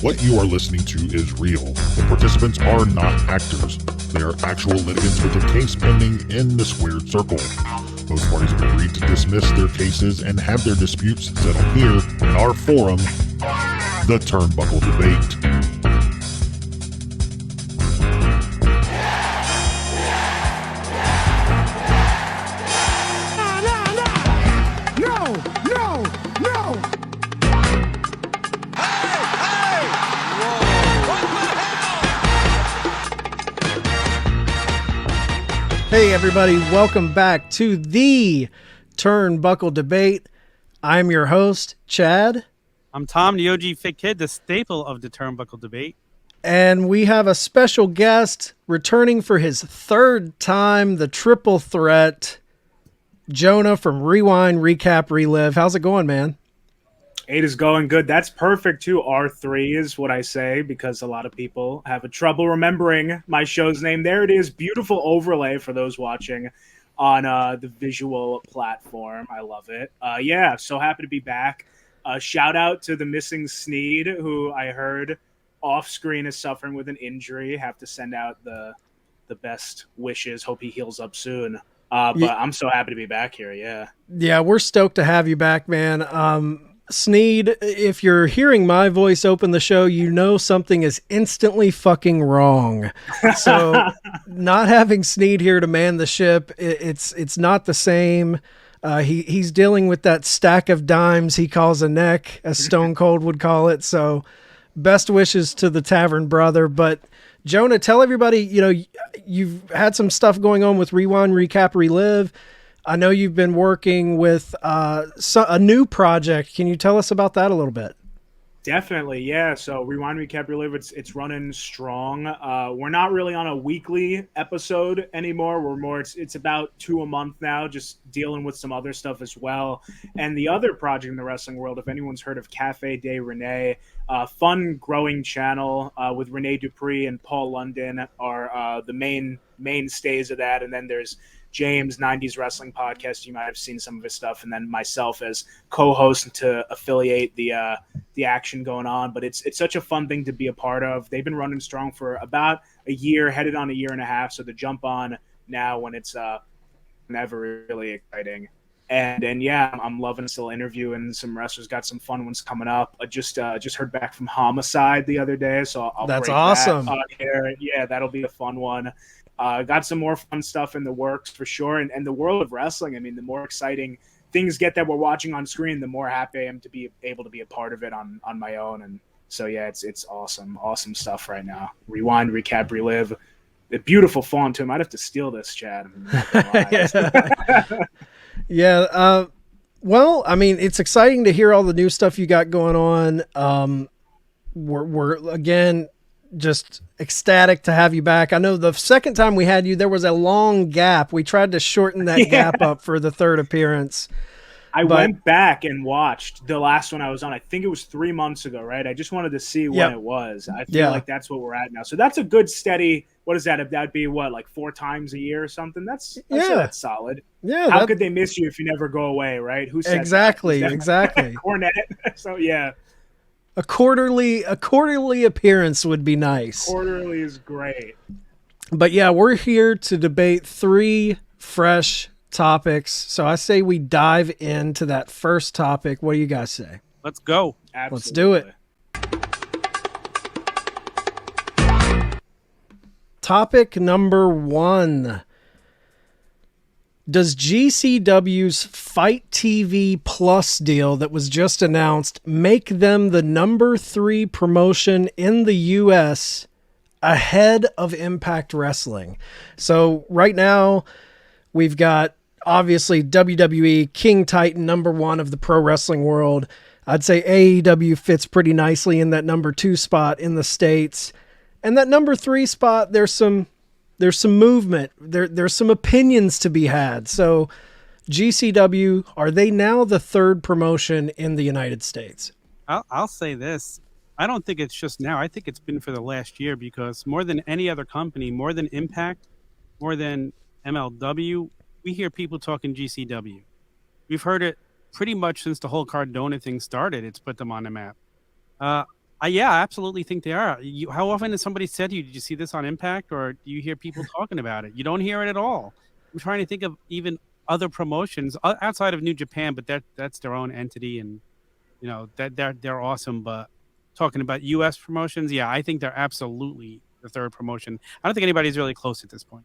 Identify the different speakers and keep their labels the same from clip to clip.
Speaker 1: What you are listening to is real. The participants are not actors. They are actual litigants with a case pending in the squared circle. Both parties have agreed to dismiss their cases and have their disputes settled here in our forum, the Turnbuckle Debate.
Speaker 2: Hey everybody, welcome back to the Turnbuckle Debate. I'm your host, Chad.
Speaker 3: I'm Tom, the OG Fit Kid, the staple of the Turnbuckle Debate.
Speaker 2: And we have a special guest returning for his third time, the triple threat, Jonah from Rewind Recap Relive. How's it going, man?
Speaker 4: It is going good. That's perfect too. R3 is what I say because a lot of people have a trouble remembering my show's name. There it is. Beautiful overlay for those watching on the visual platform. I love it. Yeah, so happy to be back. Shout out to the missing Sneed, who I heard off screen is suffering with an injury. Have to send out the best wishes. Hope he heals up soon. But I'm so happy to be back here. Yeah,
Speaker 2: we're stoked to have you back, man. Sneed, if you're hearing my voice open the show, you know something is instantly fucking wrong. So not having Sneed here to man the ship, it's not the same. He's dealing with that stack of dimes he calls a neck, as Stone Cold would call it. So best wishes to the Tavern Brother. But Jonah, tell everybody, you've had some stuff going on with Rewind Recap Relive. I know you've been working with a new project. Can you tell us about that a little bit?
Speaker 4: Definitely, yeah. So Rewind Recap Relive, it's running strong. We're not really on a weekly episode anymore. We're more, it's about 2 a month now, just dealing with some other stuff as well. And the other project in the wrestling world, if anyone's heard of Cafe de Renee, fun growing channel with Renee Dupree and Paul London are the mainstays of that. And then there's James, 90s Wrestling Podcast. You might have seen some of his stuff. And then myself as co-host to affiliate the action going on. But it's such a fun thing to be a part of. They've been running strong for about a year, headed on a year and a half. So to jump on now when it's never really exciting. And yeah, I'm loving still interviewing some wrestlers. Got some fun ones coming up. I just heard back from Homicide the other day. So I'll
Speaker 2: That's
Speaker 4: break
Speaker 2: awesome.
Speaker 4: that on here. Yeah, that'll be a fun one. Got some more fun stuff in the works for sure. And the world of wrestling, I mean, the more exciting things get that we're watching on screen, the more happy I am to be able to be a part of it on my own. And so, yeah, it's awesome stuff right now. Rewind, Recap, Relive. A beautiful font, too. I might have to steal this, Chad.
Speaker 2: Yeah. Well, I mean, it's exciting to hear all the new stuff you got going on. We're again, just ecstatic to have you back. I know the second time we had you, there was a long gap. We tried to shorten that gap up for the third appearance.
Speaker 4: I went back and watched the last one I was on. I think it was 3 months ago, right? I just wanted to see when it was. I feel like that's what we're at now. So that's a good steady, what is that? That'd be what, like 4 times a year or something? That's solid. Yeah. How could they miss you if you never go away, right? Who said
Speaker 2: exactly.
Speaker 4: Cornette. So yeah.
Speaker 2: A quarterly appearance would be nice.
Speaker 4: Quarterly is great.
Speaker 2: But yeah, we're here to debate 3 fresh topics. So I say we dive into that first topic. What do you guys say?
Speaker 3: Let's go.
Speaker 4: Absolutely.
Speaker 2: Let's do it. Topic number 1. Does GCW's FITETV Plus deal that was just announced make them the number 3 promotion in the US ahead of Impact Wrestling? So right now we've got obviously WWE, King Titan, number 1 of the pro wrestling world. I'd say AEW fits pretty nicely in that number 2 spot in the States. And that number 3 spot, there's some movement. There's some opinions to be had. So GCW, are they now the 3rd promotion in the United States?
Speaker 3: I'll say this. I don't think it's just now. I think it's been for the last year because more than any other company, more than Impact, more than MLW, we hear people talking GCW. We've heard it pretty much since the whole Cardona thing started. It's put them on the map. I Yeah, I absolutely think they are. How often has somebody said to you, "Did you see this on Impact?" Or do you hear people talking about it? You don't hear it at all. I'm trying to think of even other promotions outside of New Japan, but that's their own entity, and that they're awesome. But talking about U.S. promotions, yeah, I think they're absolutely the third promotion. I don't think anybody's really close at this point.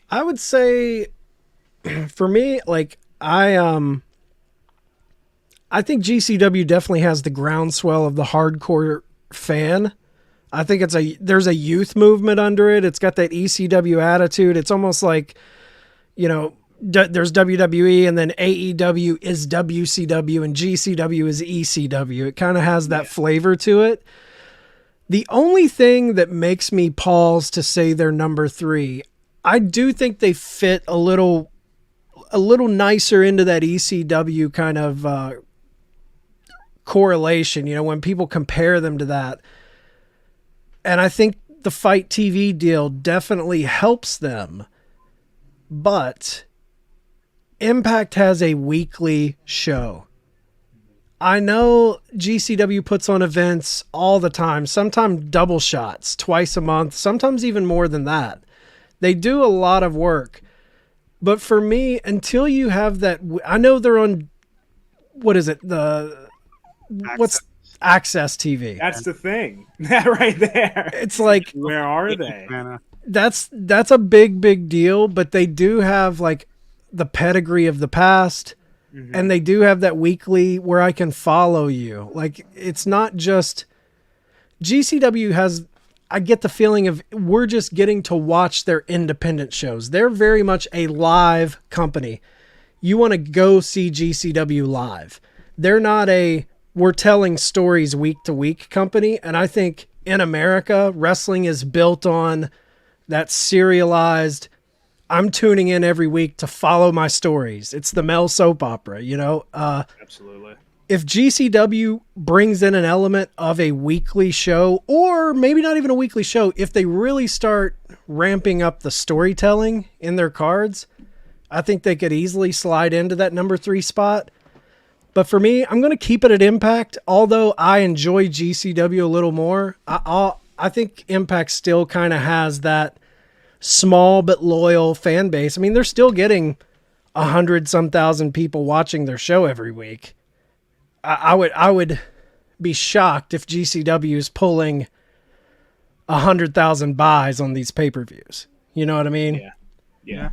Speaker 2: I would say, for me, like I think GCW definitely has the groundswell of the hardcore fan. I think there's a youth movement under it. It's got that ECW attitude. It's almost like, there's WWE and then AEW is WCW and GCW is ECW. It kind of has that flavor to it. The only thing that makes me pause to say they're number 3, I do think they fit a little nicer into that ECW kind of correlation, when people compare them to that. And I think the Fight TV deal definitely helps them. But Impact has a weekly show. I know GCW puts on events all the time, sometimes double shots, twice a month, sometimes even more than that. They do a lot of work. But for me, until you have that, I know they're on, what is it? What's Access TV?
Speaker 4: That's the thing. That right there.
Speaker 2: It's like,
Speaker 4: where are they?
Speaker 2: That's a big deal, but they do have like the pedigree of the past, and they do have that weekly where I can follow you. Like, it's not just GCW has, I get the feeling of we're just getting to watch their independent shows. They're very much a live company. You want to go see GCW live. They're not we're telling stories week to week company. And I think in America, wrestling is built on that serialized, I'm tuning in every week to follow my stories. It's the Mel soap opera,
Speaker 4: Absolutely.
Speaker 2: If GCW brings in an element of a weekly show, or maybe not even a weekly show, if they really start ramping up the storytelling in their cards, I think they could easily slide into that number 3 spot. But for me, I'm going to keep it at Impact. Although I enjoy GCW a little more, I think Impact still kind of has that small but loyal fan base. I mean, they're still getting 100-some thousand people watching their show every week. I would be shocked if GCW is pulling 100,000 buys on these pay-per-views. You know what I mean?
Speaker 4: Yeah.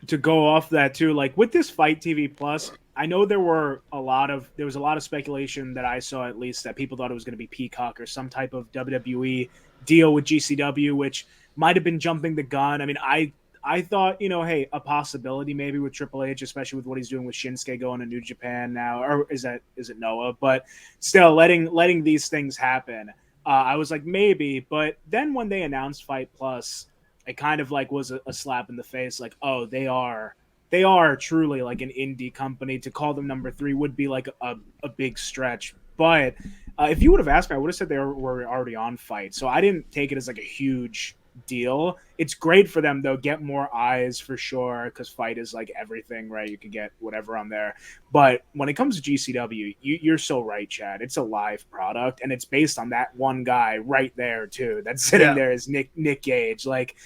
Speaker 4: To go off that too, like with this Fight TV Plus, I know there was a lot of speculation that I saw, at least, that people thought it was going to be Peacock or some type of WWE deal with GCW, which might have been jumping the gun. I mean, I thought, hey, a possibility maybe with Triple H, especially with what he's doing with Shinsuke going to New Japan now, or is it Noah? But still, letting these things happen, I was like, maybe. But then when they announced Fight Plus, it kind of like was a slap in the face. Like, oh, they are truly like an indie company. To call them number 3 would be like a big stretch. But if you would have asked me, I would have said they were already on Fight. So I didn't take it as like a huge deal. It's great for them though, get more eyes for sure, because Fight is like everything, right? You can get whatever on there. But when it comes to GCW, you're so right, Chad. It's a live product, and it's based on that one guy right there too. That's sitting there is Nick Gage. Like,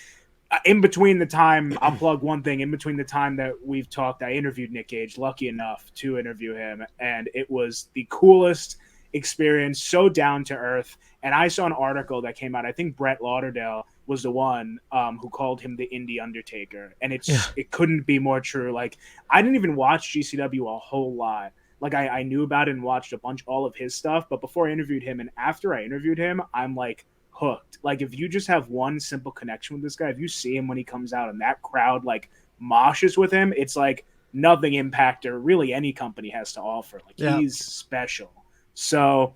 Speaker 4: in between the time, I'll plug one thing. In between the time that we've talked, I interviewed Nick Gage, lucky enough to interview him, and it was the coolest experience, so down to earth. And I saw an article that came out, I think Brett Lauderdale was the one who called him the indie Undertaker, and it couldn't be more true. Like, I didn't even watch GCW a whole lot. Like, I knew about it and watched all of his stuff, but before I interviewed him and after I interviewed him, I'm like hooked. Like, if you just have one simple connection with this guy, if you see him when he comes out and that crowd like moshes with him, it's like nothing Impact or really any company has to offer. Like, he's special. So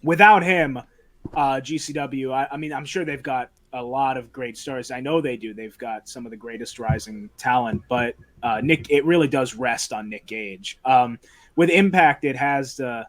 Speaker 4: without him, GCW, I mean, I'm sure they've got a lot of great stars. I know they do. They've got some of the greatest rising talent, but it really does rest on Nick Gage. With Impact, it has the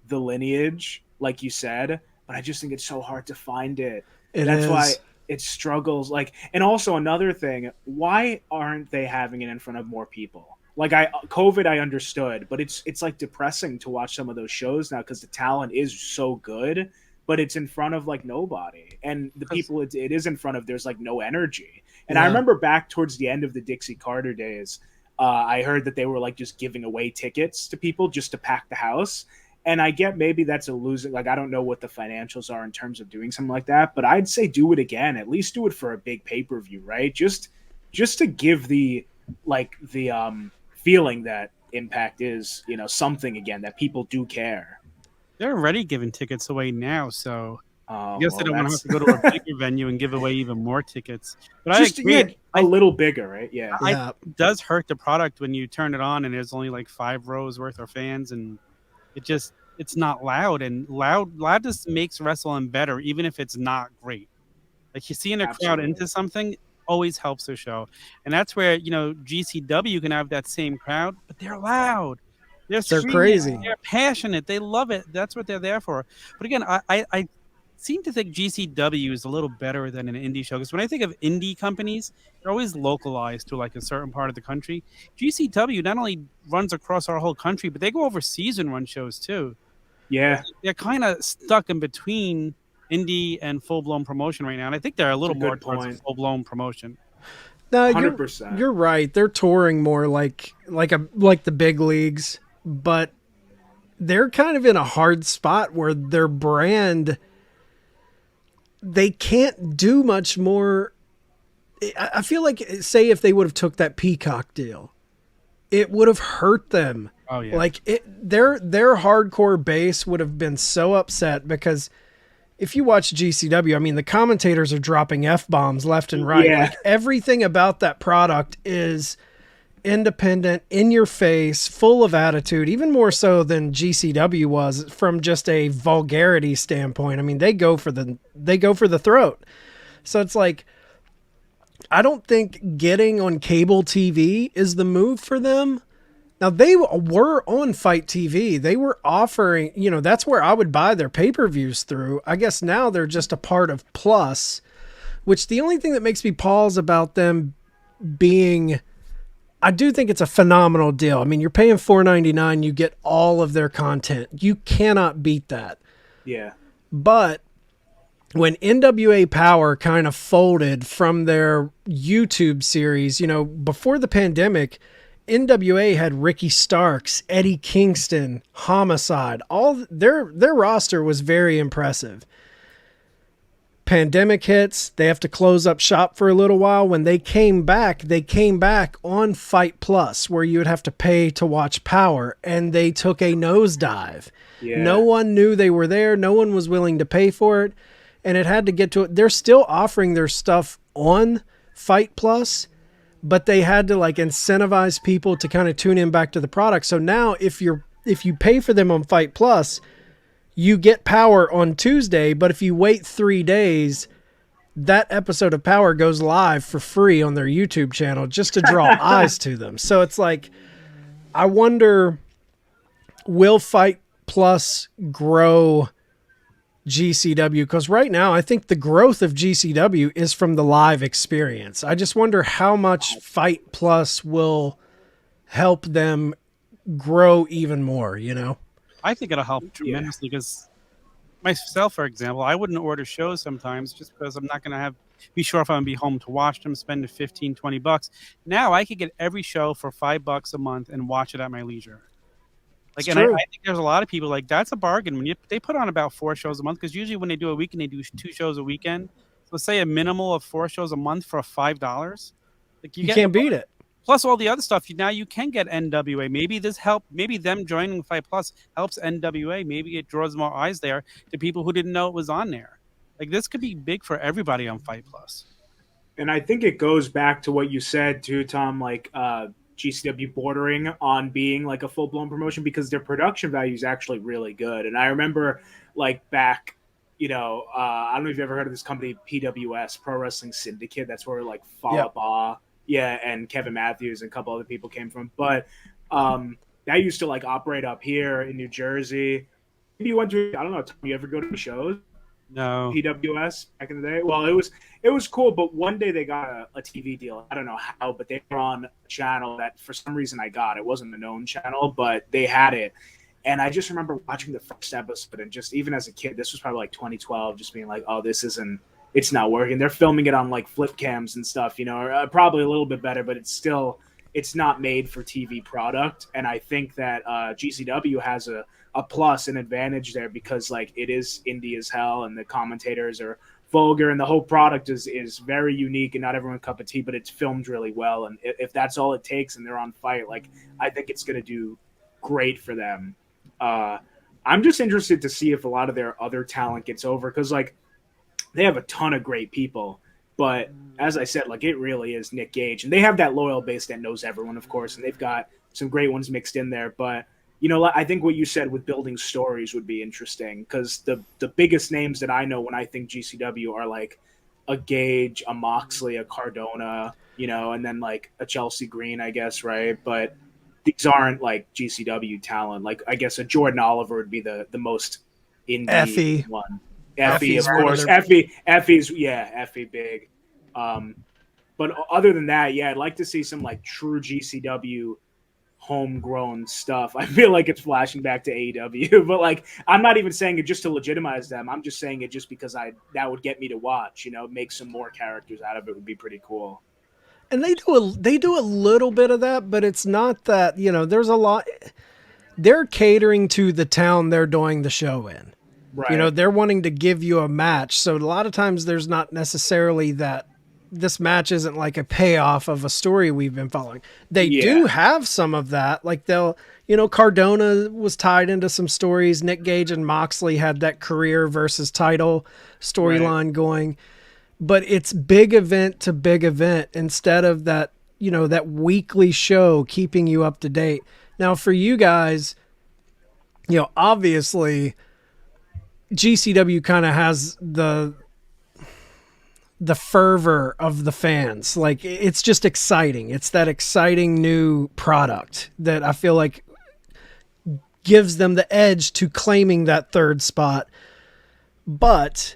Speaker 4: lineage, like you said, but I just think it's so hard to find it. That's why it struggles. Like, and also another thing, why aren't they having it in front of more people? Like COVID, I understood, but it's like depressing to watch some of those shows now because the talent is so good, but it's in front of like nobody, and the people it is in front of, there's like no energy. And I remember back towards the end of the Dixie Carter days, I heard that they were like just giving away tickets to people just to pack the house. And I get maybe that's a losing. Like I don't know what the financials are in terms of doing something like that, but I'd say do it again. At least do it for a big pay-per-view, right? Just to give the feeling that Impact is, you know, something again, that people do care.
Speaker 3: They're already giving tickets away now, so I guess
Speaker 4: Well,
Speaker 3: they don't want to have to go to a bigger venue and give away even more tickets. But
Speaker 4: just
Speaker 3: I agree.
Speaker 4: a little bigger, right? Yeah.
Speaker 3: It does hurt the product when you turn it on and there's only like 5 rows worth of fans, and it's not loud, and loudness makes wrestling better, even if it's not great. Like you seeing a crowd into something always helps the show. And that's where, you know, GCW can have that same crowd, but they're loud. They're
Speaker 2: crazy.
Speaker 3: They're passionate. They love it. That's what they're there for. But again, I seem to think GCW is a little better than an indie show, because when I think of indie companies, they're always localized to like a certain part of the country. GCW not only runs across our whole country, but they go overseas and run shows too.
Speaker 4: Yeah.
Speaker 3: They're kind of stuck in between indie and full-blown promotion right now, and I think they're a little more towards full-blown promotion.
Speaker 2: No,
Speaker 4: 100%.
Speaker 2: You're right. They're touring more like the big leagues, but they're kind of in a hard spot where their brand, they can't do much more. I feel like, say if they would have took that Peacock deal, it would have hurt them.
Speaker 3: Oh yeah.
Speaker 2: Like their hardcore base would have been so upset, because if you watch GCW, I mean, the commentators are dropping F-bombs left and right.
Speaker 4: Yeah.
Speaker 2: Like everything about that product is independent, in your face, full of attitude, even more so than GCW was from just a vulgarity standpoint. I mean, they go for the throat. So it's like, I don't think getting on cable TV is the move for them. Now, they were on Fight TV. They were offering, you know, that's where I would buy their pay-per-views through. I guess now they're just a part of Plus, which the only thing that makes me pause about them being, I do think it's a phenomenal deal. I mean, you're paying $4.99, you get all of their content. You cannot beat that.
Speaker 4: Yeah.
Speaker 2: But when NWA Power kind of folded from their YouTube series, you know, before the pandemic, NWA had Ricky Starks, Eddie Kingston, Homicide. All their roster was very impressive. Pandemic hits, they have to close up shop for a little while. When they came back on Fight Plus, where you would have to pay to watch Power, and they took a nosedive.
Speaker 4: Yeah.
Speaker 2: No one knew they were there. No one was willing to pay for it, and it had to get to it. They're still offering their stuff on Fight Plus, but they had to like incentivize people to kind of tune in back to the product. So now if you pay for them on Fight Plus, you get Power on Tuesday, but if you wait 3 days, that episode of Power goes live for free on their YouTube channel just to draw eyes to them. So it's like, I wonder, will Fight Plus grow GCW? Because right now I think the growth of GCW is from the live experience. I just wonder how much Fight Plus will help them grow even more, you know?
Speaker 3: I think it'll help tremendously, because myself, for example, I wouldn't order shows sometimes just because I'm not going to be sure if I'm going to be home to watch them, spend $15-20. Now I could get every show for $5 a month and watch it at my leisure. Like, and I think there's a lot of people like, that's a bargain when they put on about 4 shows a month, because usually when they do a weekend, they do 2 shows a weekend. So say a minimal of 4 shows a month for $5. Like
Speaker 2: you can't beat it.
Speaker 3: Plus all the other stuff. Now you can get NWA. Maybe them joining Fight Plus helps NWA. Maybe it draws more eyes there to people who didn't know it was on there. Like, this could be big for everybody on Fight Plus.
Speaker 4: And I think it goes back to what you said too, Tom, like GCW bordering on being like a full-blown promotion, because their production value is actually really good. And I remember like back, you know, I don't know if you've ever heard of this company, PWS, Pro Wrestling Syndicate. That's where like Falaba, and Kevin Matthews and a couple other people came from. But that used to like operate up here in New Jersey. Maybe you went to, I don't know, Tom, you ever go to shows?
Speaker 3: No.
Speaker 4: PWS back in the day. Well, it was cool, but one day they got a TV deal. I don't know how, but they were on a channel that for some reason I got. It wasn't a known channel, but they had it. And I just remember watching the first episode, and just even as a kid, this was probably like 2012, just being like, oh, it's not working. They're filming it on like flip cams and stuff, you know, or, probably a little bit better, but it's not made for TV product. And I think that GCW has a plus, an advantage there, because like it is indie as hell, and the commentators are vulgar, and the whole product is very unique and not everyone's cup of tea, but it's filmed really well. And if that's all it takes and they're on Fight, like I think it's going to do great for them. I'm just interested to see if a lot of their other talent gets over, because like they have a ton of great people, but as I said, like it really is Nick Gage, and they have that loyal base that knows everyone, of course, and they've got some great ones mixed in there. But you know, I think what you said with building stories would be interesting, because the biggest names that I know when I think GCW are like a Gage, a Moxley, a Cardona, you know, and then like a Chelsea Green, I guess, right? But these aren't like GCW talent. Like I guess a Jordan Oliver would be the most indie
Speaker 2: Effie
Speaker 4: one.
Speaker 2: Effie,
Speaker 4: of course. Effie's Effie big. But other than that, yeah, I'd like to see some like true GCW homegrown stuff. I feel like it's flashing back to AEW, but like I'm not even saying it just to legitimize them. I'm just saying it just because that would get me to watch. You know, make some more characters out of it would be pretty cool.
Speaker 2: And they do a little bit of that, but it's not that, you know, there's a lot. They're catering to the town they're doing the show in.
Speaker 4: Right.
Speaker 2: You know, they're wanting to give you a match. So a lot of times there's not necessarily that this match isn't like a payoff of a story we've been following. They do have some of that. Like they'll, you know, Cardona was tied into some stories. Nick Gage and Moxley had that career versus title storyline going. But it's big event to big event instead of that, you know, that weekly show keeping you up to date. Now for you guys, you know, obviously GCW kind of has the fervor of the fans. Like it's just exciting. It's that exciting new product that I feel like gives them the edge to claiming that third spot. But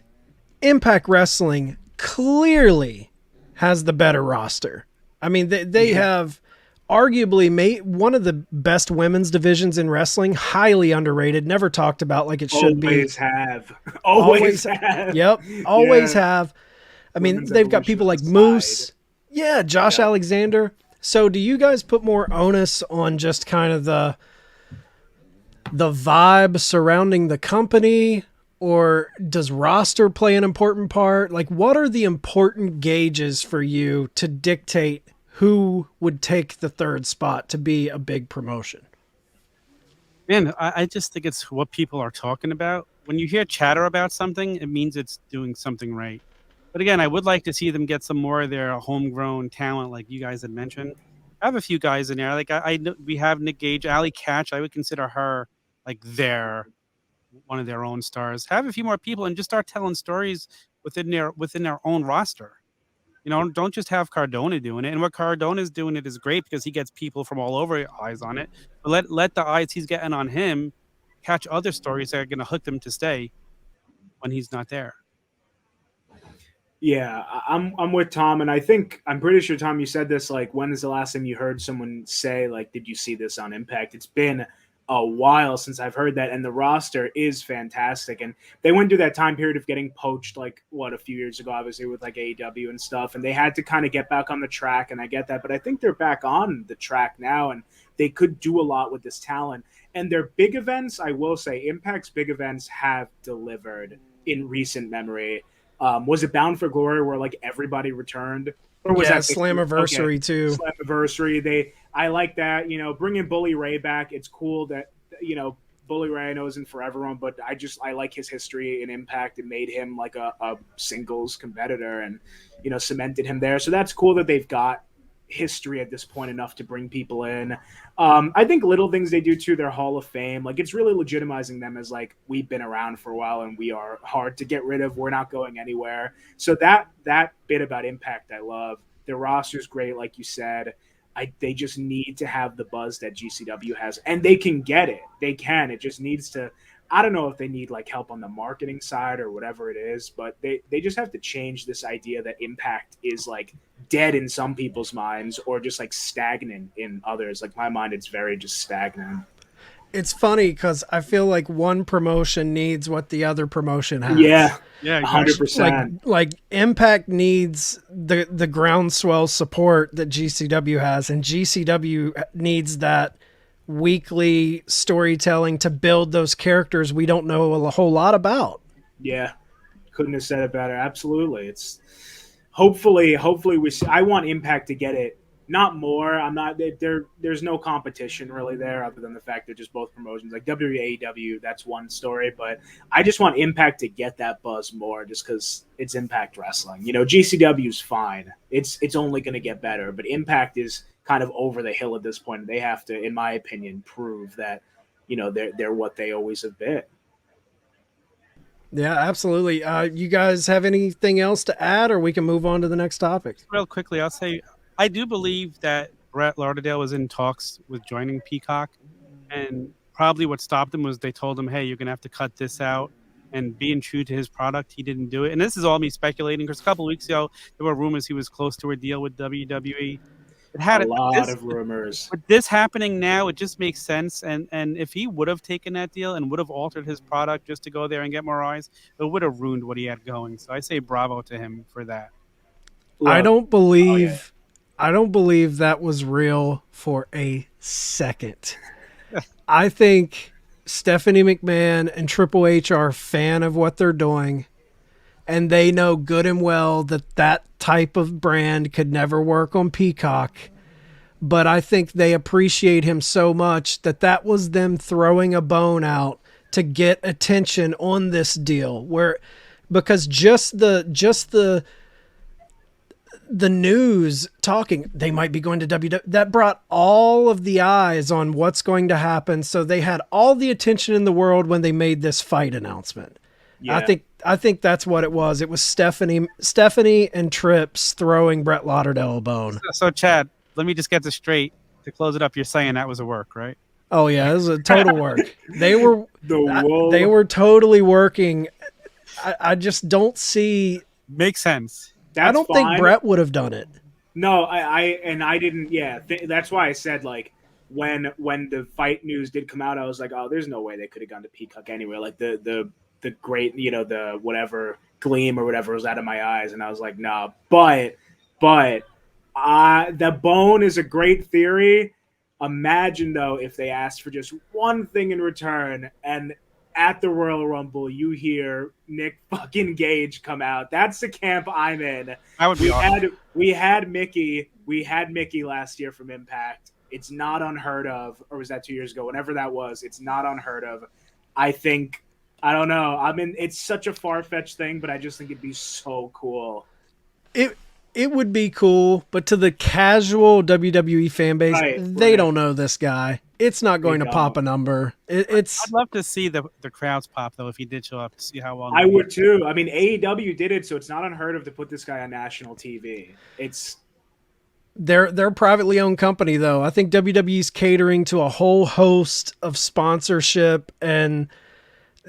Speaker 2: Impact Wrestling clearly has the better roster. I mean, they have arguably one of the best women's divisions in wrestling, highly underrated, never talked about like it should be.
Speaker 4: Always have.
Speaker 2: Yep, always have. I mean, they've got people like Moose. Yeah, Josh Alexander. So do you guys put more onus on just kind of the vibe surrounding the company? Or does roster play an important part? Like, what are the important gauges for you to dictate who would take the third spot to be a big promotion?
Speaker 3: Man, I just think it's what people are talking about. When you hear chatter about something, it means it's doing something right. But again, I would like to see them get some more of their homegrown talent, like you guys had mentioned. I have a few guys in there. Like we have Nick Gage, Allie Katch. I would consider her like one of their own stars. Have a few more people and just start telling stories within their own roster. You know, don't just have Cardona doing it. And what Cardona's doing it is great because he gets people from all over eyes on it. But let the eyes he's getting on him catch other stories that are going to hook them to stay when he's not there.
Speaker 4: Yeah, I'm with Tom, and I'm pretty sure, Tom, you said this, like, when is the last time you heard someone say, like, did you see this on Impact? It's been a while since I've heard that, and the roster is fantastic. And they went through that time period of getting poached, like, a few years ago, obviously, with, like, AEW and stuff, and they had to kind of get back on the track, and I get that, but I think they're back on the track now, and they could do a lot with this talent. And their big events, I will say, Impact's big events have delivered in recent memory. Was it Bound for Glory where like everybody returned?
Speaker 2: Or was that Slammiversary too?
Speaker 4: Slammiversary. I like that. You know, bringing Bully Ray back. It's cool that, you know, Bully Ray I know isn't for everyone, but I like his history in Impact. It made him like a singles competitor and, you know, cemented him there. So that's cool that they've got history at this point enough to bring people in. I think little things they do too, their Hall of Fame, like it's really legitimizing them as like, we've been around for a while and we are hard to get rid of. We're not going anywhere. So that bit about Impact, I love. Their roster's great, like you said. They just need to have the buzz that GCW has, and they can get it. They can. It just needs to I don't know if they need like help on the marketing side or whatever it is, but they just have to change this idea that Impact is like dead in some people's minds or just like stagnant in others. Like my mind, it's very just stagnant.
Speaker 2: It's funny because I feel like one promotion needs what the other promotion has.
Speaker 4: Yeah,
Speaker 3: Yeah,
Speaker 4: 100%.
Speaker 2: Like Impact needs the groundswell support that GCW has, and GCW needs that weekly storytelling to build those characters we don't know a whole lot about.
Speaker 4: Yeah, couldn't have said it better. Absolutely. It's hopefully we see, I want Impact to get it. Not more. I'm not there. There's no competition really there, other than the fact they're just both promotions. Like WWE, that's one story, but I just want Impact to get that buzz more, just because it's Impact Wrestling. You know, GCW's fine. It's only going to get better, but Impact is kind of over the hill at this point. They have to, in my opinion, prove that, you know, they're what they always have been.
Speaker 2: Yeah, absolutely. You guys have anything else to add, or we can move on to the next topic?
Speaker 3: Real quickly, I'll say I do believe that Brett Lauderdale was in talks with joining Peacock, and probably what stopped him was they told him, hey, you're going to have to cut this out, and being true to his product, he didn't do it. And this is all me speculating, because a couple of weeks ago, there were rumors he was close to a deal with WWE. It had
Speaker 4: a lot of rumors.
Speaker 3: With this happening now, it just makes sense. And if he would have taken that deal and would have altered his product just to go there and get more eyes, it would have ruined what he had going. So I say bravo to him for that.
Speaker 2: Look, I don't believe that was real for a second. I think Stephanie McMahon and Triple H are a fan of what they're doing, and they know good and well that that type of brand could never work on Peacock. But I think they appreciate him so much that that was them throwing a bone out to get attention on this deal, because just the news talking they might be going to WWE, that brought all of the eyes on what's going to happen. So they had all the attention in the world when they made this fight announcement. Yeah. I think that's what it was. It was Stephanie and Trips throwing Brett Lauderdale a bone.
Speaker 3: So Chad, let me just get this straight to close it up. You're saying that was a work, right?
Speaker 2: Oh yeah, it was a total work. They were totally working. I just don't see.
Speaker 3: Makes sense.
Speaker 2: I don't think Brett would have done it.
Speaker 4: No, I didn't. Yeah, that's why I said, like, when the fight news did come out, I was like, oh, there's no way they could have gone to Peacock anywhere. Like the great, you know, the whatever gleam or whatever was out of my eyes, and I was like, nah. But the bone is a great theory. Imagine though if they asked for just one thing in return, and at the Royal Rumble, you hear Nick fucking Gage come out. That's the camp I'm in.
Speaker 3: That would be awesome.
Speaker 4: We had Mickey last year from Impact. It's not unheard of, or was that 2 years ago? Whenever that was, it's not unheard of. I don't know. I mean, it's such a far-fetched thing, but I just think it'd be so cool.
Speaker 2: It would be cool, but to the casual WWE fan base, they don't know this guy. It's not going to pop a number. I'd
Speaker 3: love to see the crowds pop, though, if he did show up, to see how well.
Speaker 4: I would, too. I mean, AEW did it, so it's not unheard of to put this guy on national TV.
Speaker 2: They're a privately owned company, though. I think WWE's catering to a whole host of sponsorship, and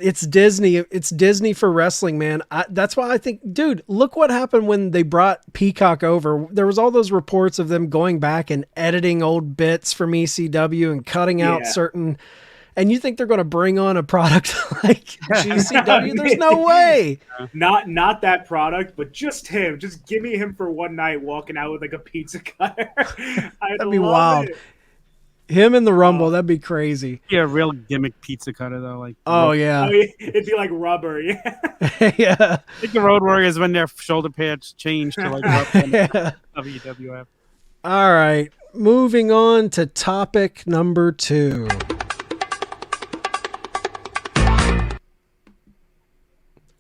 Speaker 2: it's Disney. It's Disney for wrestling, man. That's why I think, dude, look what happened when they brought Peacock over. There was all those reports of them going back and editing old bits from ECW and cutting out certain. And you think they're going to bring on a product like GCW? There's no way.
Speaker 4: Not that product, but just him. Just give me him for one night walking out with like a pizza cutter.
Speaker 2: That'd be wild. Him in the Rumble, that'd be crazy.
Speaker 3: Yeah, real gimmick pizza cutter though. Like,
Speaker 2: yeah,
Speaker 4: it'd be like rubber. Yeah,
Speaker 2: yeah.
Speaker 3: I think the Road Warriors when their shoulder pads change to like rubber. WWF.
Speaker 2: All right, moving on to topic number 2.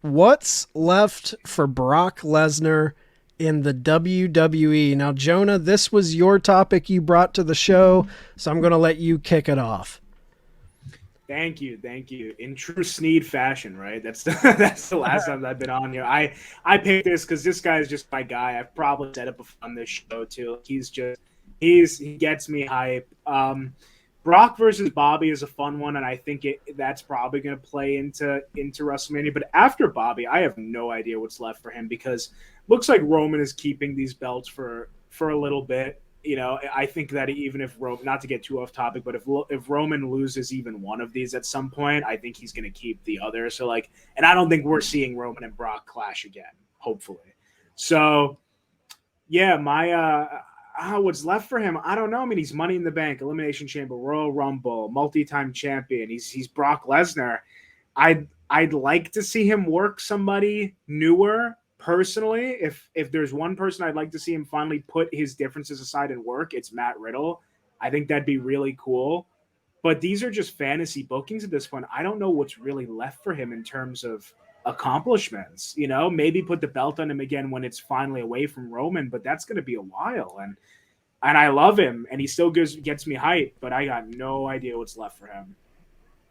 Speaker 2: What's left for Brock Lesnar in the WWE? Now, Jonah, this was your topic you brought to the show, so I'm going to let you kick it off.
Speaker 4: Thank you. In true Sneed fashion, right? That's the last time I've been on here. I picked this because this guy is just my guy. I've probably said it before on this show too. He gets me hype. Brock versus Bobby is a fun one, and I think that's probably going to play into WrestleMania. But after Bobby, I have no idea what's left for him, because looks like Roman is keeping these belts for a little bit. You know, I think that even if Roman, not to get too off topic, but if Roman loses even one of these at some point, I think he's going to keep the other. So like, and I don't think we're seeing Roman and Brock clash again, hopefully. So yeah, what's left for him? I don't know. I mean, he's Money in the Bank, Elimination Chamber, Royal Rumble, multi-time champion. He's Brock Lesnar. I'd like to see him work somebody newer. Personally, if there's one person I'd like to see him finally put his differences aside and work, it's Matt Riddle. I think that'd be really cool. But these are just fantasy bookings at this point. I don't know what's really left for him in terms of accomplishments. You know, maybe put the belt on him again when it's finally away from Roman, but that's going to be a while. And I love him, and he still gets me hyped, but I got no idea what's left for him.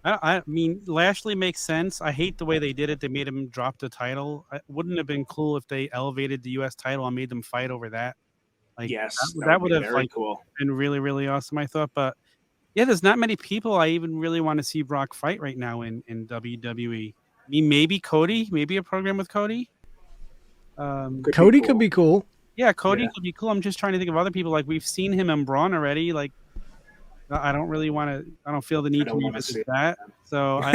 Speaker 3: I mean, Lashley makes sense. I hate the way they did it. They made him drop the title. It wouldn't have been cool if they elevated the U.S. title and made them fight over that. Like,
Speaker 4: yes,
Speaker 3: that would have
Speaker 4: very cool.
Speaker 3: Been really, really awesome, I thought. But yeah, there's not many people I even really want to see Brock fight right now in WWE. I mean, maybe Cody, maybe a program with Cody.
Speaker 2: Cody could be cool.
Speaker 3: Yeah, Cody could be cool. I'm just trying to think of other people. Like, we've seen him and Braun already. Like, I don't really want to. I don't feel the need to revisit that. So I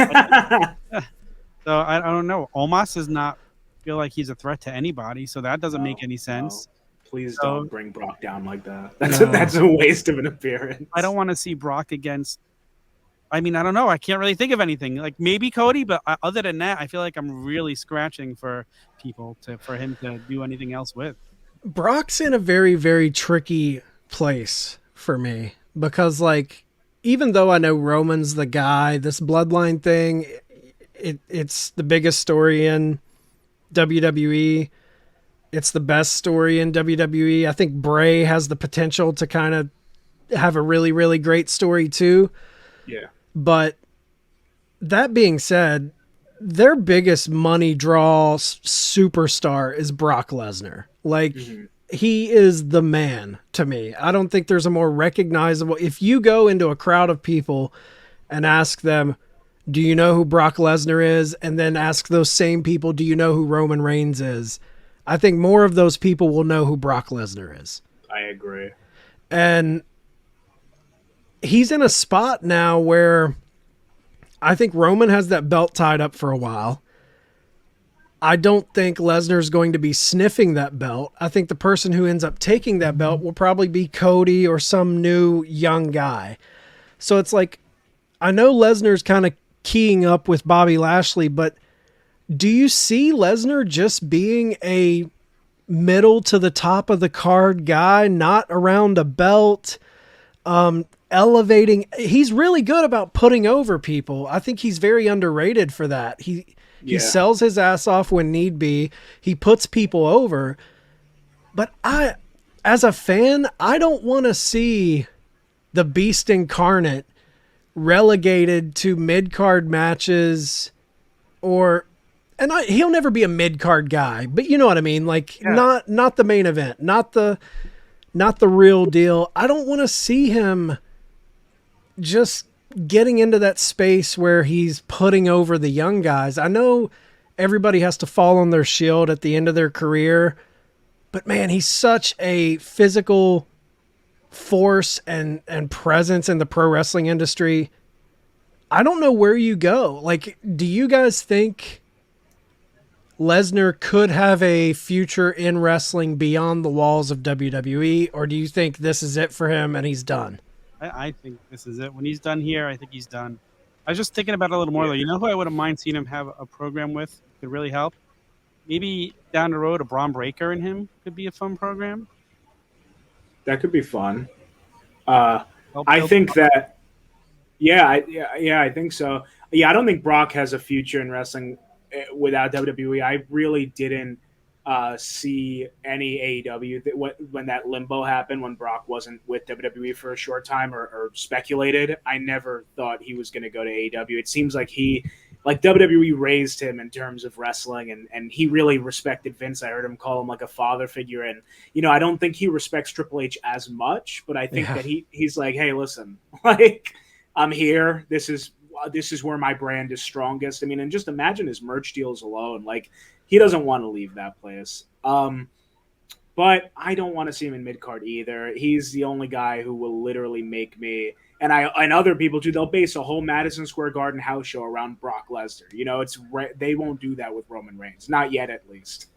Speaker 3: don't know. Omos does not feel like he's a threat to anybody, so that doesn't make any sense.
Speaker 4: No. Please don't bring Brock down like that. That's a waste of an appearance.
Speaker 3: I don't want to see Brock against. I mean, I don't know. I can't really think of anything. Like maybe Cody, but other than that, I feel like I'm really scratching for people for him to do anything else with.
Speaker 2: Brock's in a very, very tricky place for me. Because, like, even though I know Roman's the guy, this bloodline thing, it's the biggest story in WWE. It's the best story in WWE. I think Bray has the potential to kind of have a really, really great story, too.
Speaker 4: Yeah.
Speaker 2: But that being said, their biggest money draw superstar is Brock Lesnar. Like, he is the man to me. I don't think there's a more recognizable. If you go into a crowd of people and ask them, do you know who Brock Lesnar is? And then ask those same people, do you know who Roman Reigns is? I think more of those people will know who Brock Lesnar is.
Speaker 4: I agree.
Speaker 2: And he's in a spot now where I think Roman has that belt tied up for a while. I don't think Lesnar's going to be sniffing that belt. I think the person who ends up taking that belt will probably be Cody or some new young guy. So it's like, I know Lesnar's kind of keying up with Bobby Lashley, but do you see Lesnar just being a middle to the top of the card guy, not around a belt, elevating? He's really good about putting over people. I think he's very underrated for that. He sells his ass off when need be. He puts people over. But as a fan, I don't want to see the Beast Incarnate relegated to mid-card matches he'll never be a mid-card guy, but you know what I mean? Like not the main event, not the real deal. I don't want to see him just getting into that space where he's putting over the young guys. I know everybody has to fall on their shield at the end of their career, but man, he's such a physical force and presence in the pro wrestling industry. I don't know where you go. Like, do you guys think Lesnar could have a future in wrestling beyond the walls of WWE, or do you think this is it for him and he's done?
Speaker 3: I think this is it. When he's done here, I think he's done. I was just thinking about it a little more, though. You know who I wouldn't mind seeing him have a program with? Could really help? Maybe down the road, a Braun Breaker and him could be a fun program.
Speaker 4: That could be fun. I think that, I think so. Yeah, I don't think Brock has a future in wrestling without WWE. I really didn't see any AEW when that limbo happened, when Brock wasn't with WWE for a short time or speculated. I never thought he was going to go to AEW. It seems like WWE raised him in terms of wrestling, and he really respected Vince. I heard him call him like a father figure. And, I don't think he respects Triple H as much, but I think that he's like, hey, listen, like, I'm here. This is where my brand is strongest. I mean, and just imagine his merch deals alone. Like, he doesn't want to leave that place. But I don't want to see him in mid-card either. He's the only guy who will literally make me, and other people too, they'll base a whole Madison Square Garden house show around Brock Lesnar. You know, they won't do that with Roman Reigns. Not yet, at least.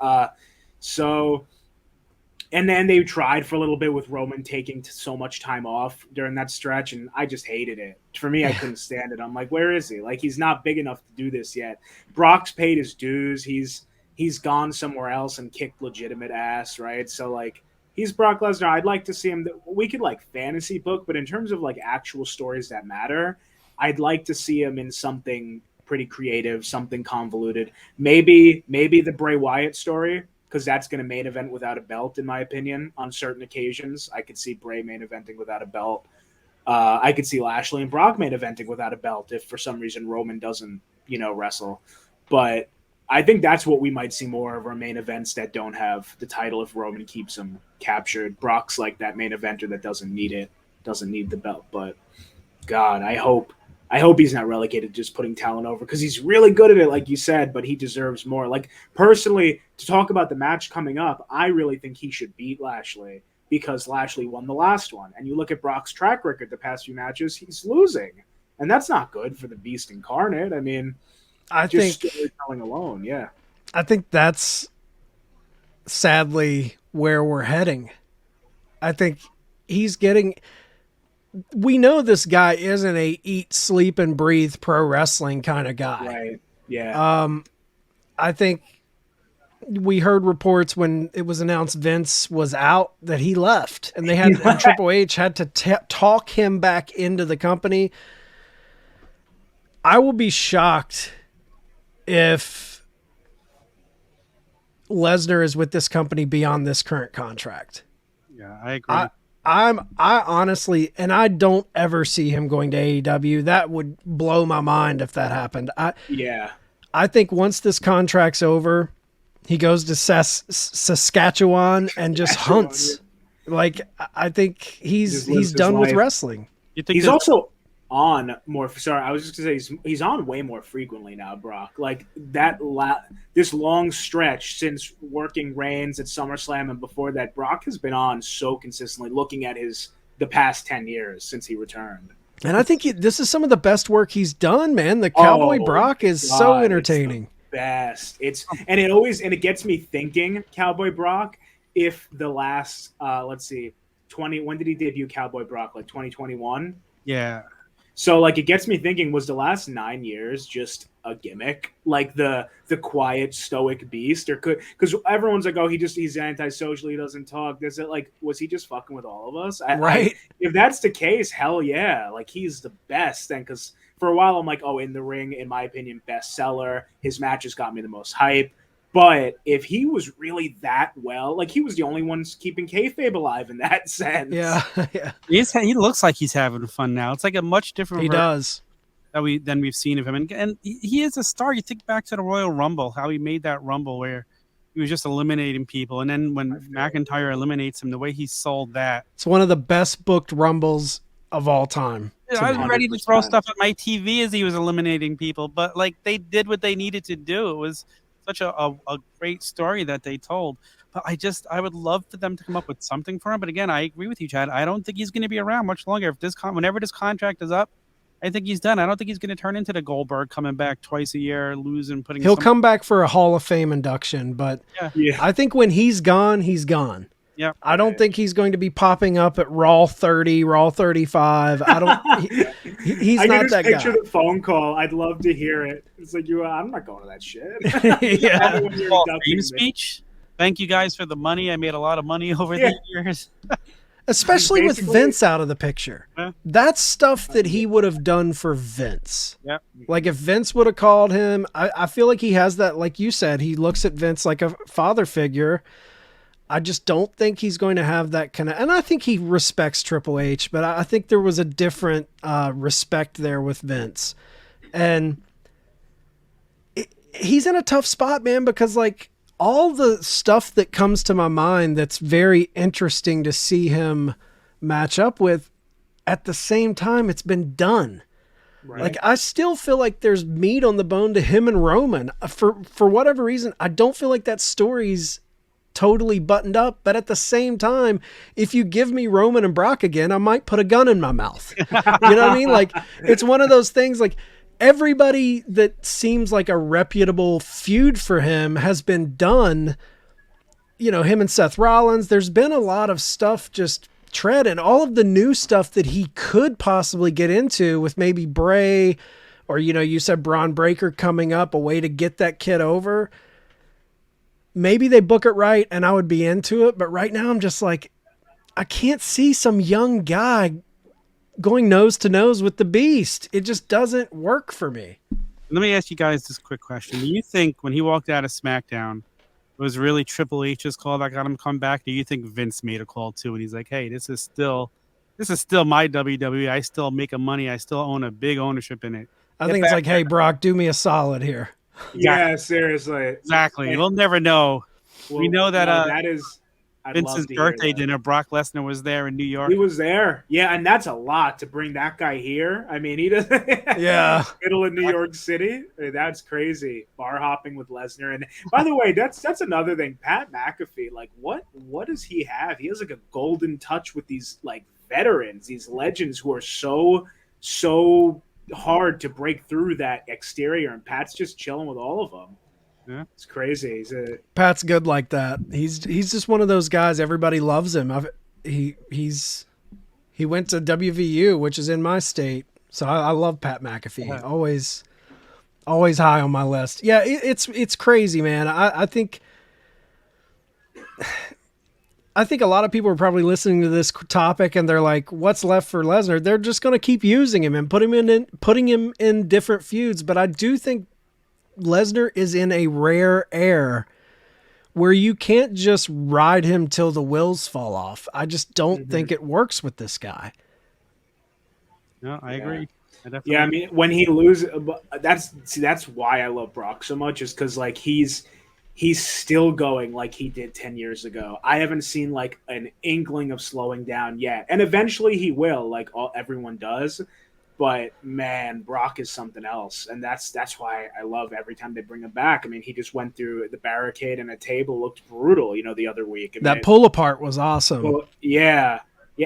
Speaker 4: And then they tried for a little bit with Roman taking so much time off during that stretch, and I just hated it. For me, I couldn't stand it. I'm like, where is he? Like, he's not big enough to do this yet. Brock's paid his dues. He's gone somewhere else and kicked legitimate ass, right? So, like, he's Brock Lesnar. I'd like to see him. We could, like, fantasy book, but in terms of, like, actual stories that matter, I'd like to see him in something pretty creative, something convoluted. Maybe the Bray Wyatt story, because that's going to main event without a belt, in my opinion, on certain occasions. I could see Bray main eventing without a belt. I could see Lashley and Brock main eventing without a belt if for some reason Roman doesn't, wrestle. But I think that's what we might see more of, our main events that don't have the title if Roman keeps them captured. Brock's like that main eventer that doesn't need the belt. But God, I hope he's not relegated to just putting talent over, because he's really good at it, like you said, but he deserves more. Like, personally, to talk about the match coming up, I really think he should beat Lashley, because Lashley won the last one. And you look at Brock's track record the past few matches, he's losing. And that's not good for the Beast Incarnate. I mean, I think storytelling alone, yeah.
Speaker 2: I think that's sadly where we're heading. I think he's getting... We know this guy isn't a eat, sleep, and breathe pro wrestling kind of guy.
Speaker 4: Right. Yeah.
Speaker 2: I think we heard reports when it was announced Vince was out that he left, and they had and Triple H had to talk him back into the company. I will be shocked if Lesnar is with this company beyond this current contract.
Speaker 3: Yeah, I agree.
Speaker 2: I honestly, and I don't ever see him going to AEW. That would blow my mind if that happened. I think once this contract's over, he goes to Saskatchewan and just hunts. Like, I think he's done with wrestling.
Speaker 3: You think
Speaker 4: he's also on more? Sorry, I was just gonna say he's on way more frequently now, Brock. Like this long stretch since working Reigns at SummerSlam and before that, Brock has been on so consistently. Looking at the past 10 years since he returned,
Speaker 2: and I think this is some of the best work he's done, man. The Cowboy Brock is so entertaining.
Speaker 4: Best. It gets me thinking, Cowboy Brock. If the last let's see, when did he debut Cowboy Brock? Like 2021.
Speaker 3: Yeah.
Speaker 4: So, like, it gets me thinking, was the last 9 years just a gimmick? Like the quiet, stoic beast? Or because everyone's like, oh, he's antisocial, he doesn't talk. Was he just fucking with all of us?
Speaker 2: Right.
Speaker 4: If that's the case, hell yeah. Like, he's the best. And because for a while, I'm like, oh, in the ring, in my opinion, bestseller. His matches got me the most hype. But if he was really that well, like, he was the only one keeping kayfabe alive in that sense.
Speaker 2: Yeah, yeah.
Speaker 3: He looks like he's having fun now. It's like a much different.
Speaker 2: He does.
Speaker 3: Than we've seen of him, and he is a star. You think back to the Royal Rumble, how he made that Rumble where he was just eliminating people, and then when McIntyre eliminates him, the way he sold that.
Speaker 2: It's one of the best booked Rumbles of all time.
Speaker 3: I was ready to throw stuff at my TV as he was eliminating people, but like, they did what they needed to do. It was such a great story that they told. But I would love for them to come up with something for him. But again, I agree with you, Chad. I don't think he's going to be around much longer. Whenever this contract is up, I think he's done. I don't think he's going to turn into the Goldberg, coming back twice a year, losing, putting.
Speaker 2: He'll come back for a Hall of Fame induction, but I think when he's gone, he's gone.
Speaker 3: Yeah,
Speaker 2: I don't think he's going to be popping up at Raw 30, Raw 35. I don't. He's not that guy. I
Speaker 4: picture the phone call. I'd love to hear it. It's like, I'm not going to that shit.
Speaker 3: Fame speech. Thank you guys for the money. I made a lot of money over the years.
Speaker 2: Especially with Vince out of the picture. Yeah. That's stuff that he would have done for Vince.
Speaker 3: Yeah.
Speaker 2: Like, if Vince would have called him, I feel like he has that, like you said, he looks at Vince like a father figure. I just don't think he's going to have that kind of, and I think he respects Triple H, but I think there was a different respect there with Vince. And he's in a tough spot, man, because like all the stuff that comes to my mind that's very interesting to see him match up with, at the same time, it's been done.
Speaker 4: Right.
Speaker 2: Like, I still feel like there's meat on the bone to him and Roman. For whatever reason, I don't feel like that story's totally buttoned up. But at the same time, if you give me Roman and Brock again, I might put a gun in my mouth. You know what I mean? Like, it's one of those things, like, everybody that seems like a reputable feud for him has been done. You know, him and Seth Rollins, there's been a lot of stuff just tread, and all of the new stuff that he could possibly get into with maybe Bray, or, you know, you said Braun Breaker coming up, a way to get that kid over. Maybe they book it right and I would be into it. But right now I'm just like, I can't see some young guy going nose to nose with the Beast. It just doesn't work for me.
Speaker 3: Let me ask you guys this quick question. Do you think when he walked out of SmackDown, it was really Triple H's call that got him to come back? Do you think Vince made a call too? And he's like, hey, this is still my WWE. I still make a money. I still own a big ownership in it.
Speaker 2: I think it's like, hey, Brock, do me a solid here.
Speaker 4: Yeah, seriously.
Speaker 3: Exactly. We'll never know.
Speaker 4: Well,
Speaker 3: we know that
Speaker 4: that is
Speaker 3: Vince's birthday dinner, Brock Lesnar was there in New York.
Speaker 4: He was there. Yeah, and that's a lot to bring that guy here. I mean, he doesn't.
Speaker 2: Yeah.
Speaker 4: Middle of New York City. I mean, that's crazy. Bar hopping with Lesnar. And by the way, that's another thing. Pat McAfee, like, what does he have? He has like a golden touch with these like veterans, these legends who are so hard to break through that exterior, and Pat's just chilling with all of them.
Speaker 3: Yeah,
Speaker 4: it's crazy.
Speaker 2: Pat's good like that. He's just one of those guys. Everybody loves him. He went to WVU, which is in my state, so I love Pat McAfee.
Speaker 3: Yeah.
Speaker 2: Always high on my list. Yeah, it's crazy, man. I think a lot of people are probably listening to this topic and they're like, what's left for Lesnar? They're just going to keep using him and putting him in different feuds. But I do think Lesnar is in a rare air where you can't just ride him till the wheels fall off. I just don't think it works with this guy.
Speaker 3: No, I agree.
Speaker 4: Yeah, I mean, when he loses, that's why I love Brock so much, is because like he's still going like he did 10 years ago. I haven't seen like an inkling of slowing down yet. And eventually he will, like everyone does. But man, Brock is something else. And that's why I love every time they bring him back. I mean, he just went through the barricade and a table, looked brutal, the other week. I mean,
Speaker 2: that pull apart was awesome.
Speaker 4: Well, yeah.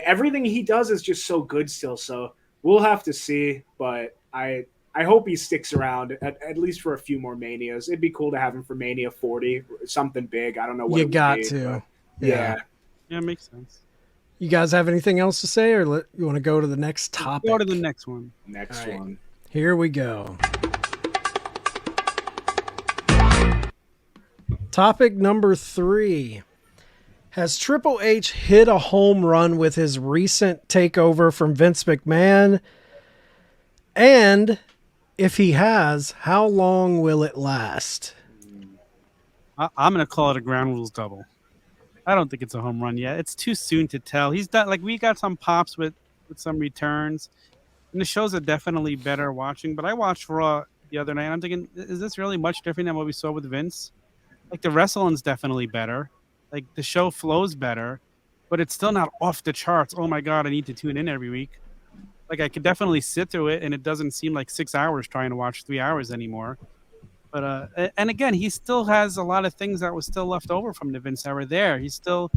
Speaker 4: Everything he does is just so good still. So we'll have to see, but I hope he sticks around at least for a few more Manias. It'd be cool to have him for Mania 40, something big. I don't know what
Speaker 2: you
Speaker 4: it would
Speaker 2: got
Speaker 4: be,
Speaker 2: to.
Speaker 4: Yeah,
Speaker 3: it makes sense.
Speaker 2: You guys have anything else to say, or you want to go to the next topic?
Speaker 3: Go to the next one.
Speaker 4: Next one.
Speaker 2: Here we go. Topic number 3. Has Triple H hit a home run with his recent takeover from Vince McMahon? And if he has, how long will it last?
Speaker 3: I'm going to call it a ground rules double. I don't think it's a home run yet. It's too soon to tell. He's done, like, we got some pops with some returns, and the shows are definitely better watching. But I watched Raw the other night, and I'm thinking, is this really much different than what we saw with Vince? Like, the wrestling's definitely better. Like, the show flows better, but it's still not off the charts. Oh my God, I need to tune in every week. Like, I could definitely sit through it, and it doesn't seem like 6 hours trying to watch 3 hours anymore. But and again, he still has a lot of things that was still left over from the Vince era there. He's still,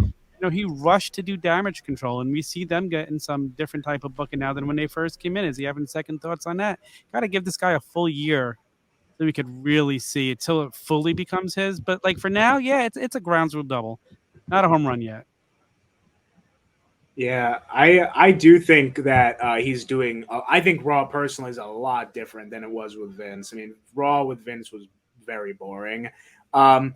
Speaker 3: he rushed to do Damage Control, and we see them getting some different type of booking now than when they first came in. Is he having second thoughts on that? Got to give this guy a full year so we could really see it till it fully becomes his. But like for now, yeah, it's a grounds rule double, not a home run yet.
Speaker 4: Yeah, I do think that he's doing. I think Raw personally is a lot different than it was with Vince. I mean, Raw with Vince was very boring. And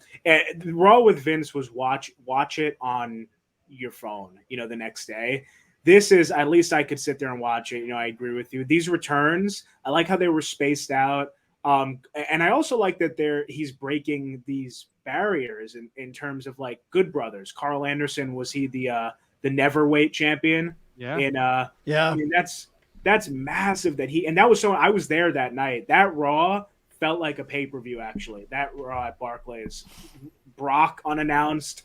Speaker 4: Raw with Vince was watch it on your phone, the next day. This is, at least I could sit there and watch it. I agree with you. These returns, I like how they were spaced out. And I also like that he's breaking these barriers in terms of like Good Brothers. Carl Anderson, was he the neverweight champion?
Speaker 3: Yeah.
Speaker 2: Yeah.
Speaker 4: I mean, that's massive and that was I was there that night. That Raw felt like a pay-per-view, actually. That Raw at Barclays. Brock unannounced,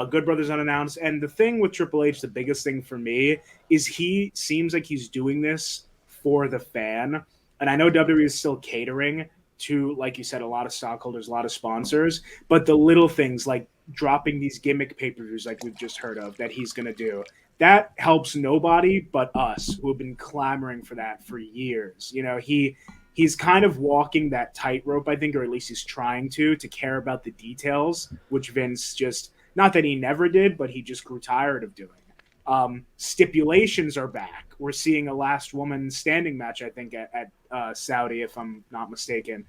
Speaker 4: Good Brothers unannounced. And the thing with Triple H, the biggest thing for me, is he seems like he's doing this for the fan. and I know WWE is still catering to, like you said, a lot of stockholders, a lot of sponsors, but the little things like dropping these gimmick pay-per-views like we've just heard of that he's going to do, that helps nobody but us who have been clamoring for that for years. You know, he's kind of walking that tightrope, I think, or at least he's trying to care about the details, which Vince just, not that he never did, but he just grew tired of doing. Stipulations are back. We're seeing a last woman standing match, I think, at Saudi, if I'm not mistaken.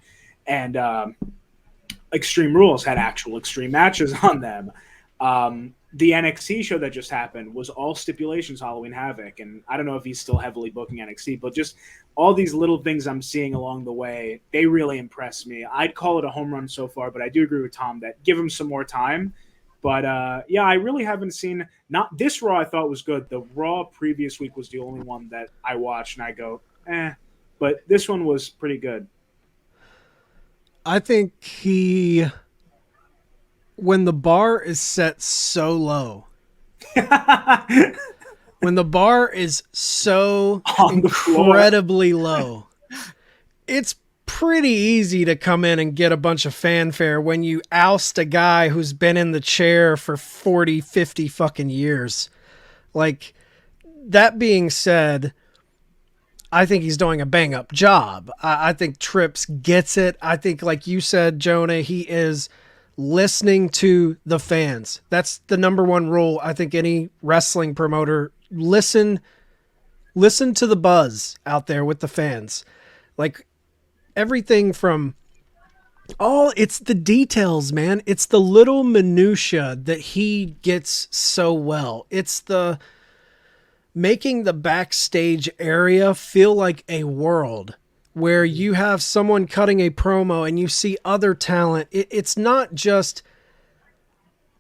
Speaker 4: And Extreme Rules had actual extreme matches on them. The NXT show that just happened was all stipulations, Halloween Havoc. And I don't know if he's still heavily booking NXT, but just all these little things I'm seeing along the way, they really impress me. I'd call it a home run so far, but I do agree with Tom that give him some more time. But, yeah, I really haven't seen – not this Raw I thought was good. The Raw previous week was the only one that I watched, and I go, eh. But this one was pretty good.
Speaker 2: I think when the bar is set so low, when the bar is so incredibly low, it's pretty easy to come in and get a bunch of fanfare when you oust a guy who's been in the chair for 40, 50 fucking years. Like, that being said, I think he's doing a bang up job. I think Trips gets it. I think, like you said, Jonah, he is listening to the fans. That's the number one rule. I think any wrestling promoter, listen to the buzz out there with the fans. Like, everything from it's the details, man. It's the little minutia that he gets so well. It's the making the backstage area feel like a world where you have someone cutting a promo and you see other talent. It's not just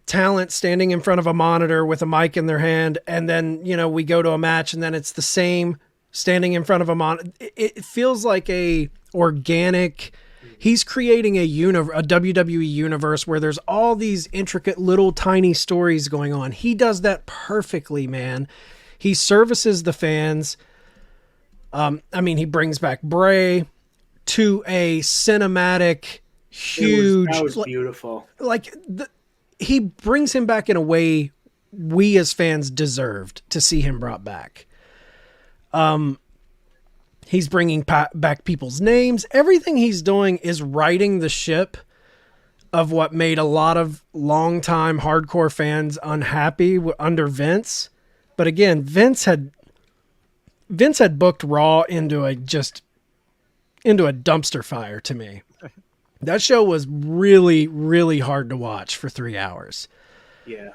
Speaker 2: talent standing in front of a monitor with a mic in their hand, and then, you know, we go to a match and then it's the same standing in front of a monitor. It feels like a organic. He's creating a WWE universe where there's all these intricate little tiny stories going on. He does that perfectly, man. He services the fans. I mean, he brings back Bray to a cinematic, huge.
Speaker 4: That was beautiful.
Speaker 2: He brings him back in a way we as fans deserved to see him brought back. He's bringing back people's names. Everything he's doing is righting the ship of what made a lot of longtime hardcore fans unhappy under Vince. But again, Vince had booked Raw into a dumpster fire to me. That show was really, really hard to watch for 3 hours.
Speaker 4: Yeah.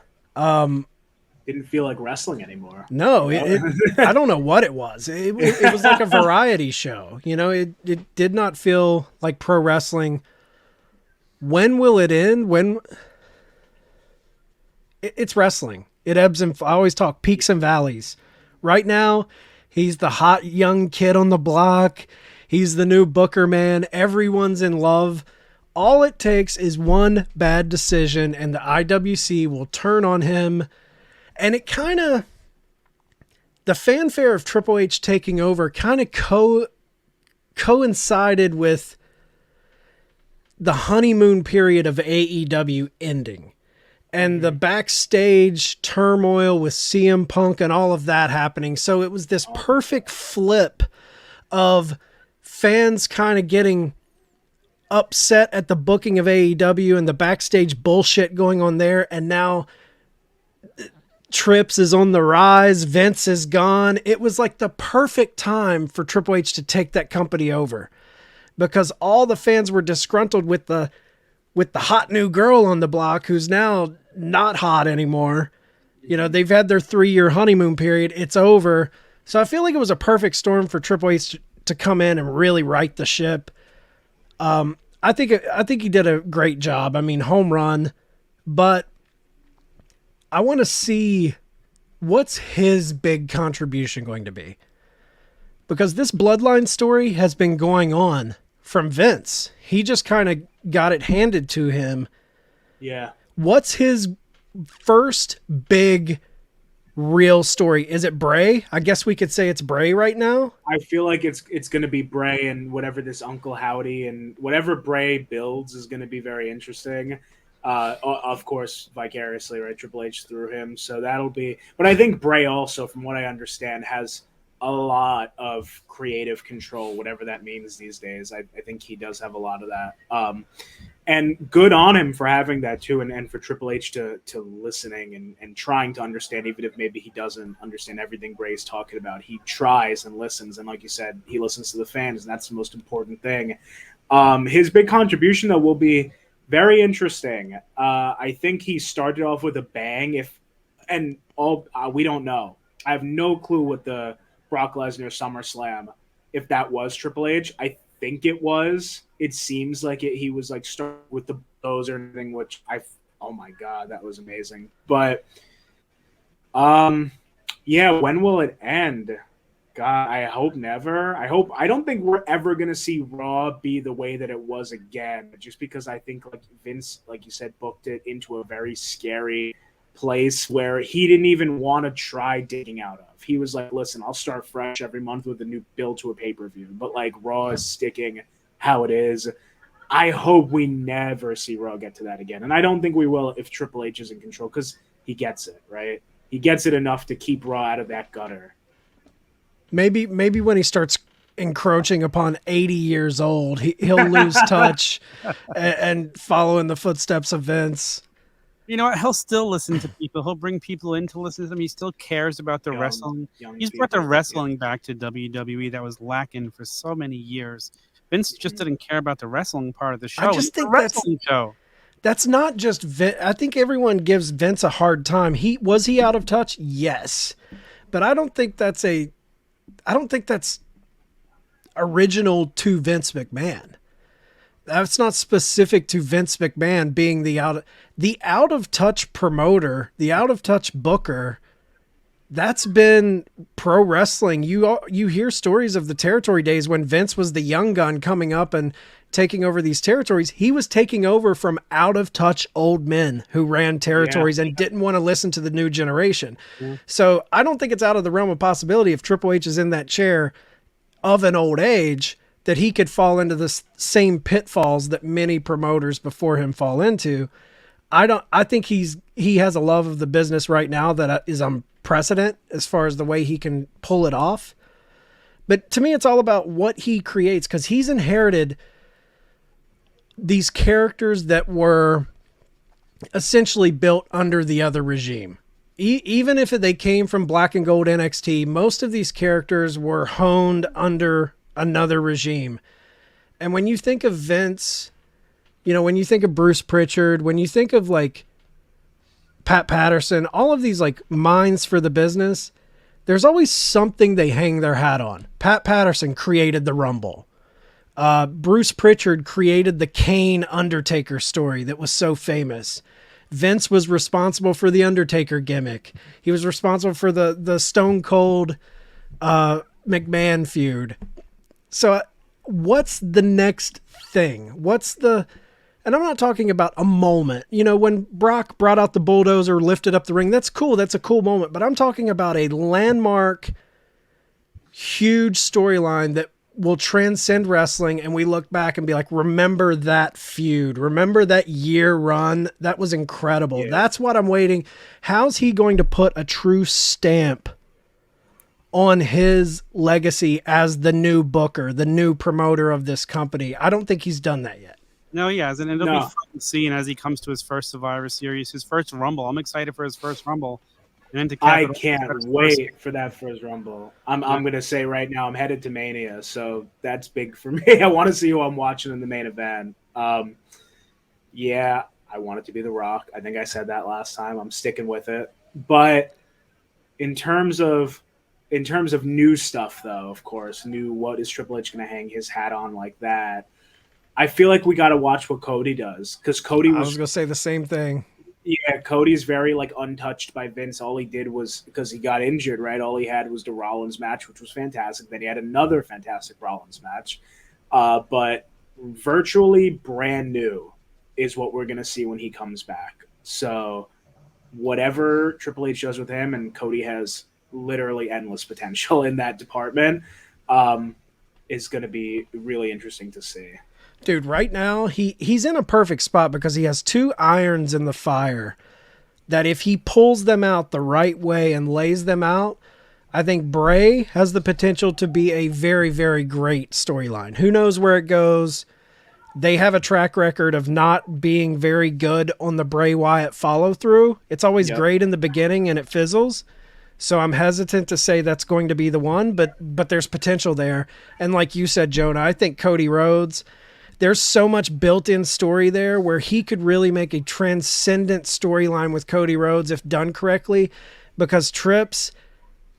Speaker 4: Didn't feel like wrestling anymore.
Speaker 2: No, I don't know what it was. It was like a variety show. You know, it did not feel like pro wrestling. When will it end? It's wrestling. It ebbs and I always talk peaks and valleys. Right now, he's the hot young kid on the block. He's the new Booker man. Everyone's in love. All it takes is one bad decision and the IWC will turn on him. And it kind of, the fanfare of Triple H taking over kind of coincided with the honeymoon period of AEW ending. And the backstage turmoil with CM Punk and all of that happening. So it was this perfect flip of fans kind of getting upset at the booking of AEW and the backstage bullshit going on there. And now Trips is on the rise. Vince is gone. It was like the perfect time for Triple H to take that company over because all the fans were disgruntled with the hot new girl on the block who's now not hot anymore. You know, they've had their 3-year honeymoon period. It's over. So I feel like it was a perfect storm for Triple H to come in and really right the ship. I think he did a great job. I mean, home run, but I want to see what's his big contribution going to be, because this bloodline story has been going on from Vince. He just kind of got it handed to him.
Speaker 4: Yeah.
Speaker 2: What's his first big real story. Is it Bray? I guess we could say it's Bray right now.
Speaker 4: I feel like it's going to be Bray, and whatever this Uncle Howdy and whatever Bray builds is going to be very interesting. Of course, vicariously, right? Triple H through him, so that'll be. But I think Bray also, from what I understand, has a lot of creative control, whatever that means these days. I think he does have a lot of that. And good on him for having that too, and for Triple H to listening and trying to understand, even if maybe he doesn't understand everything Bray's talking about. He tries and listens, and like you said, he listens to the fans, and that's the most important thing. His big contribution, though, will be very interesting. I think he started off with a bang. We don't know. I have no clue what the Brock Lesnar SummerSlam, if that was Triple H. I think it was. It seems like he was like starting with the bulldozer and everything, which oh my God, that was amazing. But yeah, when will it end? God, I hope never. I don't think we're ever gonna see Raw be the way that it was again, just because I think like Vince, like you said, booked it into a very scary place where he didn't even want to try digging out of. He was like, listen, I'll start fresh every month with a new build to a pay-per-view. But like Raw is sticking how it is. I hope we never see Raw get to that again. And I don't think we will if Triple H is in control, because he gets it, right? He gets it enough to keep Raw out of that gutter.
Speaker 2: Maybe when he starts encroaching upon 80 years old, he'll lose touch and follow in the footsteps of Vince.
Speaker 3: You know what? He'll still listen to people. He'll bring people in to listen to them. He still cares about the wrestling. He's brought the wrestling back to WWE that was lacking for so many years. Vince just didn't care about the wrestling part of the show.
Speaker 2: I just think that's not just Vince. I think everyone gives Vince a hard time. Was he out of touch? Yes. But I don't think that's original to Vince McMahon. That's not specific to Vince McMahon being the out of touch promoter, the out of touch booker. That's been pro wrestling. You hear stories of the territory days when Vince was the young gun coming up and taking over these territories. He was taking over from out of touch old men who ran territories and didn't want to listen to the new generation. Yeah. So I don't think it's out of the realm of possibility if Triple H is in that chair of an old age that he could fall into the same pitfalls that many promoters before him fall into. I think he has a love of the business right now that is unprecedented as far as the way he can pull it off. But to me, it's all about what he creates, because he's inherited these characters that were essentially built under the other regime. Even if they came from Black and Gold NXT, most of these characters were honed under another regime. And when you think of Vince, when you think of Bruce Pritchard, when you think of like Pat Patterson, all of these like minds for the business, there's always something they hang their hat on. Pat Patterson created the Rumble. Bruce Pritchard created the Kane Undertaker story that was so famous. Vince was responsible for the Undertaker gimmick. He was responsible for the Stone Cold McMahon feud. So what's the next thing? And I'm not talking about a moment. When Brock brought out the bulldozer, lifted up the ring, that's cool. That's a cool moment. But I'm talking about a landmark, huge storyline that will transcend wrestling, and we look back and be like, remember that feud. Remember that year run. That was incredible. Yeah. That's what I'm waiting. How's he going to put a true stamp on his legacy as the new booker, the new promoter of this company? I don't think he's done that yet.
Speaker 3: No, he hasn't. And it'll be fun to see as he comes to his first Survivor Series, his first Rumble. I'm excited for his first Rumble. And then
Speaker 4: I can't wait for that first Rumble. I'm going to say right now I'm headed to Mania, so that's big for me. I want to see who I'm watching in the main event. Yeah, I want it to be The Rock. I think I said that last time. I'm sticking with it. But in terms of new stuff, though, of course, what is Triple H going to hang his hat on like that? I feel like we got to watch what Cody does, because Cody
Speaker 2: I was going to say the same thing.
Speaker 4: Yeah, Cody's very untouched by Vince. All he did was, because he got injured, right? All he had was the Rollins match, which was fantastic. Then he had another fantastic Rollins match. But virtually brand new is what we're going to see when he comes back. So whatever Triple H does with him, and Cody has literally endless potential in that department, is going to be really interesting to see.
Speaker 2: Dude, right now he's in a perfect spot because he has 2 irons in the fire that if he pulls them out the right way and lays them out, I think Bray has the potential to be a very, very great storyline. Who knows where it goes? They have a track record of not being very good on the Bray Wyatt follow through. It's always great in the beginning and it fizzles. So I'm hesitant to say that's going to be the one, but there's potential there. And like you said, Jonah, I think Cody Rhodes, there's so much built-in story there where he could really make a transcendent storyline with Cody Rhodes if done correctly, because Trips,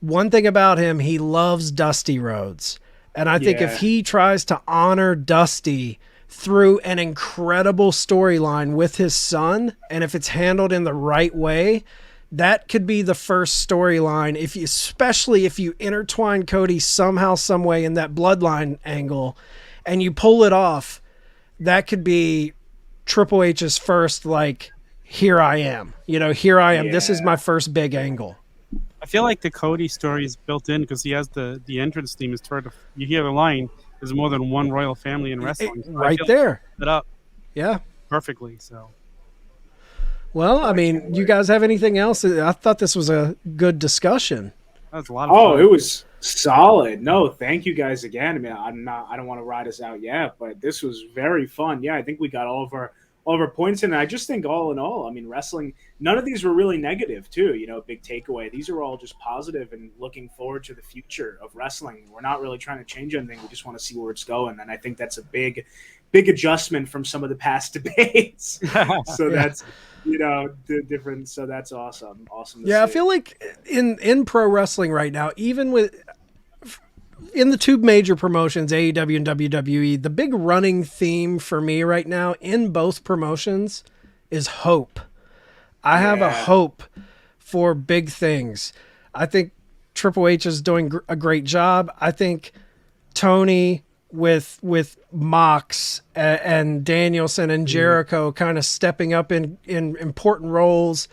Speaker 2: one thing about him, he loves Dusty Rhodes. And I think if he tries to honor Dusty through an incredible storyline with his son, and if it's handled in the right way, that could be the first storyline, especially if you intertwine Cody somehow, some way in that bloodline angle, and you pull it off. That could be Triple H's first, like, here I am. Here I am. Yeah. This is my first big angle.
Speaker 3: I feel like the Cody story is built in because he has the entrance theme is toward you hear the line, there's more than one royal family in wrestling. So
Speaker 2: right there.
Speaker 3: It up.
Speaker 2: Yeah.
Speaker 3: Perfectly, so.
Speaker 2: Well, I mean, you guys have anything else? I thought this was a good discussion.
Speaker 3: That was a lot of fun.
Speaker 4: It was solid. No, thank you guys again. I mean, I don't want to ride us out yet, but this was very fun. Yeah, I think we got all of our points in. And I just think all in all, I mean, wrestling, none of these were really negative too, big takeaway. These are all just positive and looking forward to the future of wrestling. We're not really trying to change anything. We just want to see where it's going. And I think that's a big adjustment from some of the past debates. So that's, different. So that's awesome. Awesome.
Speaker 2: Yeah. See. I feel like in pro wrestling right now, even in the 2 major promotions, AEW and WWE, the big running theme for me right now in both promotions is hope. I have a hope for big things. I think Triple H is doing a great job. I think Tony with Mox and Danielson and Jericho kind of stepping up in important roles.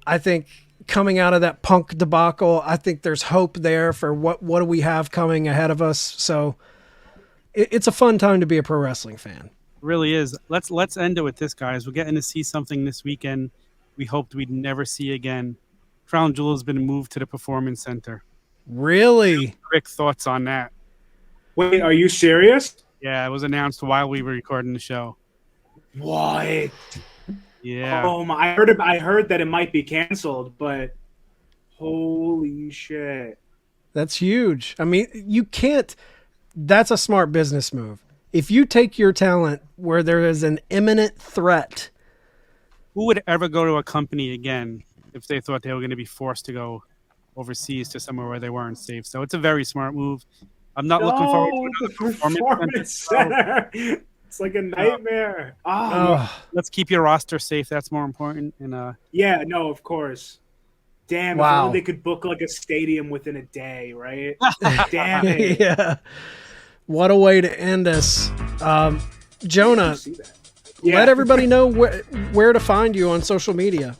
Speaker 2: I think coming out of that Punk debacle, I think there's hope there for what do we have coming ahead of us. So it's a fun time to be a pro wrestling fan. It
Speaker 3: really is. Let's end it with this, guys. We're getting to see something this weekend we hoped we'd never see again. Crown Jewel has been moved to the Performance Center.
Speaker 2: Really?
Speaker 3: Quick thoughts on that.
Speaker 4: Wait, are you serious?
Speaker 3: Yeah, it was announced while we were recording the show.
Speaker 4: What?
Speaker 3: Yeah.
Speaker 4: I heard that it might be canceled, but holy shit.
Speaker 2: That's huge. I mean, you can't. That's a smart business move. If you take your talent where there is an imminent threat.
Speaker 3: Who would ever go to a company again if they thought they were going to be forced to go overseas to somewhere where they weren't safe? So it's a very smart move. I'm not looking forward to another performance center.
Speaker 4: It's like a nightmare.
Speaker 3: Let's keep your roster safe. That's more important. And
Speaker 4: yeah, no, of course. Damn, if only they could book like a stadium within a day, right? Damn it.
Speaker 2: Yeah. What a way to end us. Jonah, let everybody know where to find you on social media.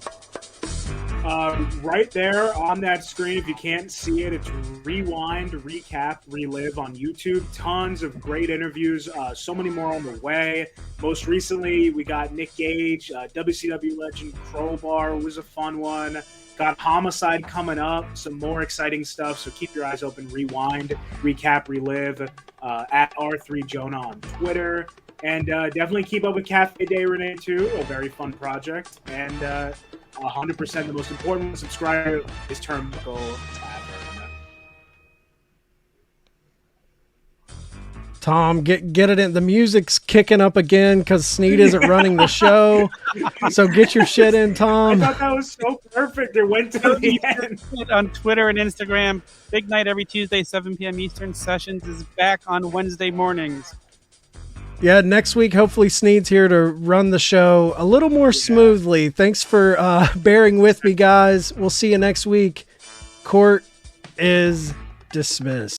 Speaker 4: Right there on that screen, if you can't see it, it's Rewind, Recap, Relive on YouTube. Tons of great interviews, so many more on the way. Most recently, we got Nick Gage, WCW legend Crowbar was a fun one. Got Homicide coming up, some more exciting stuff, so keep your eyes open. Rewind, Recap, Relive, at R3Jonah on Twitter. And definitely keep up with Cafe Day Renee too, a very fun project. And 100% the most important one, subscribe is Turnbuckle Debate.
Speaker 2: Tom, get it in. The music's kicking up again because Sneed isn't running the show. So get your shit in, Tom.
Speaker 4: I thought that was so perfect. It went to the end.
Speaker 3: On Twitter and Instagram, Big Night every Tuesday, 7 p.m. Eastern. Sessions is back on Wednesday mornings.
Speaker 2: Yeah, next week, hopefully Sneed's here to run the show a little more smoothly. Thanks for bearing with me, guys. We'll see you next week. Court is dismissed.